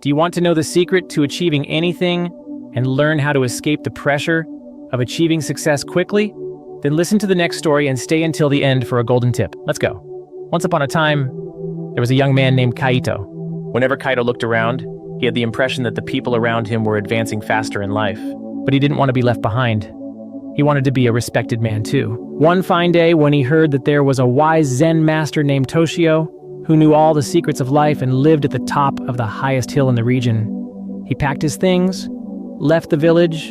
Do you want to know the secret to achieving anything and learn how to escape the pressure of achieving success quickly? Then listen to the next story and stay until the end for a golden tip. Let's go. Once upon a time, there was a young man named Kaito. Whenever Kaito looked around, he had the impression that the people around him were advancing faster in life. But he didn't want to be left behind. He wanted to be a respected man too. One fine day, when he heard that there was a wise Zen master named Toshio, who knew all the secrets of life and lived at the top of the highest hill in the region, he packed his things, left the village,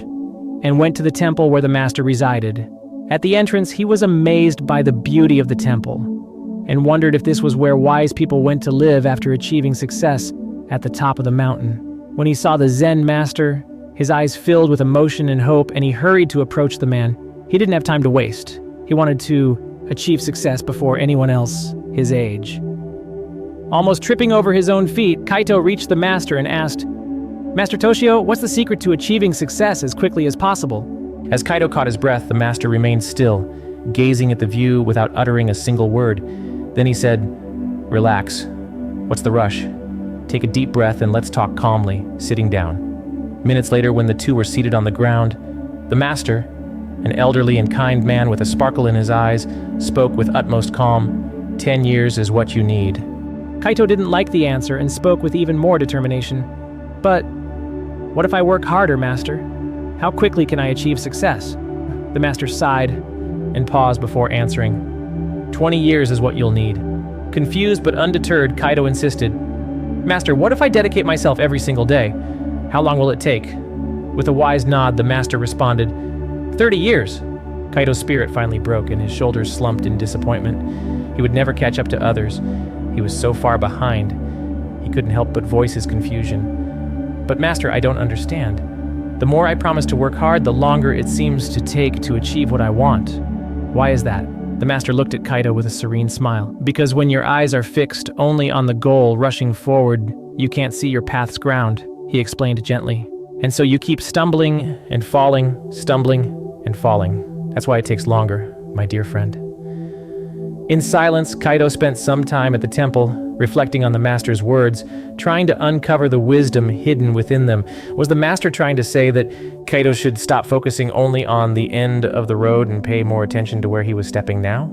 and went to the temple where the master resided. At the entrance, he was amazed by the beauty of the temple and wondered if this was where wise people went to live after achieving success at the top of the mountain. When he saw the Zen master, his eyes filled with emotion and hope, and he hurried to approach the man. He didn't have time to waste. He wanted to achieve success before anyone else his age. Almost tripping over his own feet, Kaito reached the master and asked, "Master Toshio, what's the secret to achieving success as quickly as possible?" As Kaito caught his breath, the master remained still, gazing at the view without uttering a single word. Then he said, "Relax. What's the rush? Take a deep breath and let's talk calmly, sitting down." Minutes later, when the two were seated on the ground, the master, an elderly and kind man with a sparkle in his eyes, spoke with utmost calm. 10 years is what you need." Kaito didn't like the answer and spoke with even more determination. "But what if I work harder, master? How quickly can I achieve success?" The master sighed and paused before answering. 20 years is what you'll need." Confused but undeterred, Kaito insisted, "Master, what if I dedicate myself every single day? How long will it take?" With a wise nod, the master responded, 30 years. Kaito's spirit finally broke and his shoulders slumped in disappointment. He would never catch up to others. He was so far behind. He couldn't help but voice his confusion. "But master, I don't understand. The more I promise to work hard, the longer it seems to take to achieve what I want. Why is that?" The master looked at Kaito with a serene smile. "Because when your eyes are fixed only on the goal rushing forward, you can't see your path's ground," he explained gently. "And so you keep stumbling and falling, stumbling and falling. That's why it takes longer, my dear friend." In silence, Kaito spent some time at the temple, reflecting on the master's words, trying to uncover the wisdom hidden within them. Was the master trying to say that Kaito should stop focusing only on the end of the road and pay more attention to where he was stepping now?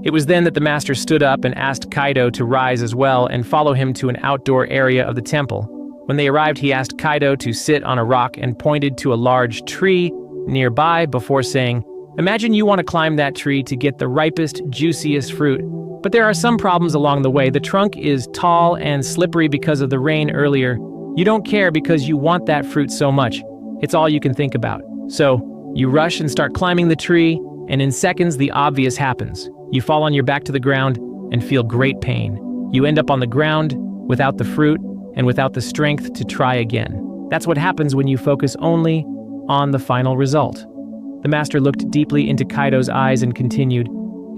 It was then that the master stood up and asked Kaito to rise as well and follow him to an outdoor area of the temple. When they arrived, he asked Kaito to sit on a rock and pointed to a large tree nearby before saying, "Imagine you want to climb that tree to get the ripest, juiciest fruit. But there are some problems along the way. The trunk is tall and slippery because of the rain earlier. You don't care because you want that fruit so much. It's all you can think about. So you rush and start climbing the tree, and in seconds the obvious happens. You fall on your back to the ground and feel great pain. You end up on the ground without the fruit and without the strength to try again. That's what happens when you focus only on the final result." The master looked deeply into Kaito's eyes and continued,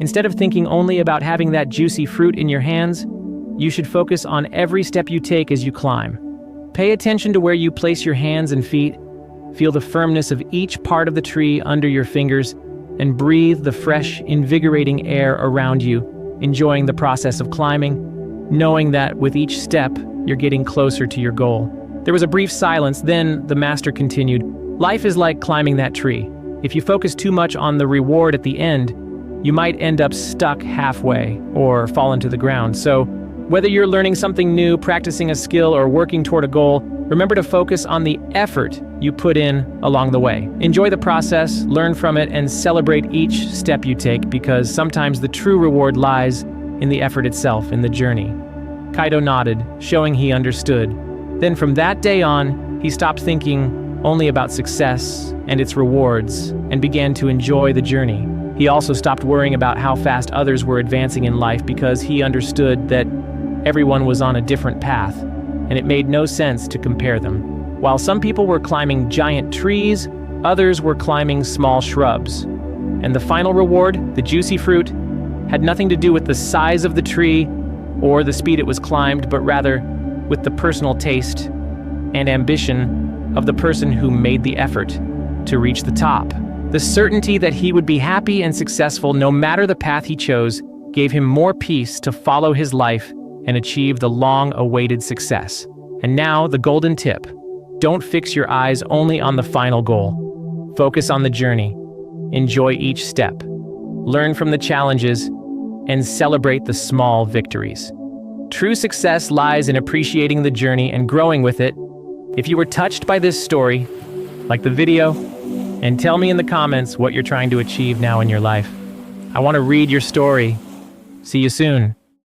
"Instead of thinking only about having that juicy fruit in your hands, you should focus on every step you take as you climb. Pay attention to where you place your hands and feet. Feel the firmness of each part of the tree under your fingers, and breathe the fresh, invigorating air around you, enjoying the process of climbing, knowing that with each step, you're getting closer to your goal." There was a brief silence, then the master continued, "Life is like climbing that tree. If you focus too much on the reward at the end, you might end up stuck halfway or fall into the ground. So, whether you're learning something new, practicing a skill, or working toward a goal, remember to focus on the effort you put in along the way. Enjoy the process, learn from it, and celebrate each step you take, because sometimes the true reward lies in the effort itself, in the journey." Kaito nodded, showing he understood. Then from that day on, he stopped thinking only about success and its rewards and began to enjoy the journey. He also stopped worrying about how fast others were advancing in life because he understood that everyone was on a different path, and it made no sense to compare them. While some people were climbing giant trees, others were climbing small shrubs. And the final reward, the juicy fruit, had nothing to do with the size of the tree or the speed it was climbed, but rather with the personal taste and ambition of the person who made the effort to reach the top. The certainty that he would be happy and successful no matter the path he chose gave him more peace to follow his life and achieve the long-awaited success. And now, the golden tip. Don't fix your eyes only on the final goal. Focus on the journey. Enjoy each step. Learn from the challenges and celebrate the small victories. True success lies in appreciating the journey and growing with it. If you were touched by this story, like the video, and tell me in the comments what you're trying to achieve now in your life. I want to read your story. See you soon.